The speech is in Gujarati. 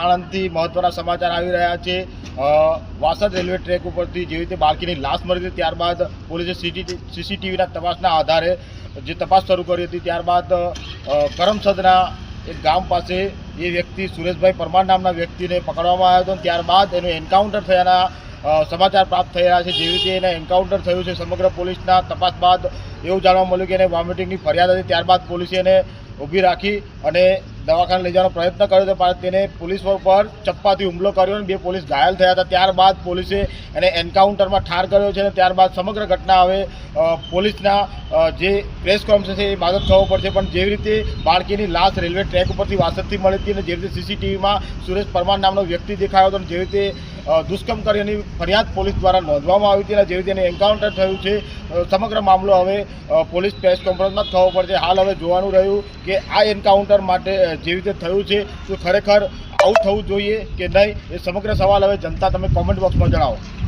આણંદથી મહત્વના સમાચાર આવી રહ્યા છે। વાસદ રેલવે ટ્રેક ઉપરથી જેવી રીતે બાળકીની લાશ મળી હતી ત્યારબાદ પોલીસે સીસીટીવીના તપાસના આધારે જે તપાસ શરૂ કરી હતી। ત્યારબાદ કરમસદના એક ગામ પાસે એ વ્યક્તિ સુરેશભાઈ પરમાર નામના વ્યક્તિને પકડવામાં આવ્યો હતો। ત્યારબાદ એનું એન્કાઉન્ટર થયાના સમાચાર પ્રાપ્ત થઈ રહ્યા છે। જેવી રીતે એને એન્કાઉન્ટર થયું છે, સમગ્ર પોલીસના તપાસ બાદ એવું જાણવા મળ્યું કે એને વોમિટિંગની ફરિયાદ હતી। ત્યારબાદ પોલીસે એને ઊભી રાખી અને દવાખાને લઈ જવાનો પ્રયત્ન કર્યો હતો, પણ તેને પોલીસ પર ચપ્પાથી હુમલો કર્યો અને 2 પોલીસ ઘાયલ થયા હતા। ત્યારબાદ પોલીસે એને એન્કાઉન્ટરમાં ઠાર કર્યો છે અને ત્યારબાદ સમગ્ર ઘટના હવે પોલીસના જે પ્રેસ કોન્ફરન્સ છે એ બાદ જ ખબર પડશે। પણ જેવી રીતે બાળકીની લાશ રેલવે ટ્રેક ઉપરથી વાસદથી મળી હતી અને જેવી રીતે સીસીટીવીમાં સુરેશ પરમાર નામનો વ્યક્તિ દેખાયો હતો અને જેવી રીતે દુષ્કર્મ કર્યાની ફરિયાદ પોલીસ દ્વારા નોંધવામાં આવી હતી અને જેવી રીતે એને એન્કાઉન્ટર થયું છે, સમગ્ર મામલો હવે પોલીસ પ્રેસ કોન્ફરન્સમાં જ ખબર પડશે। હાલ હવે જોવાનું રહ્યું કે આ એન્કાઉન્ટર માટે જેવી રીતે થયું છે તો ખરેખર આવું થવું જોઈએ કે નહીં, એ સમગ્ર સવાલ હવે જનતા તમે કોમેન્ટ બોક્સમાં જણાવો।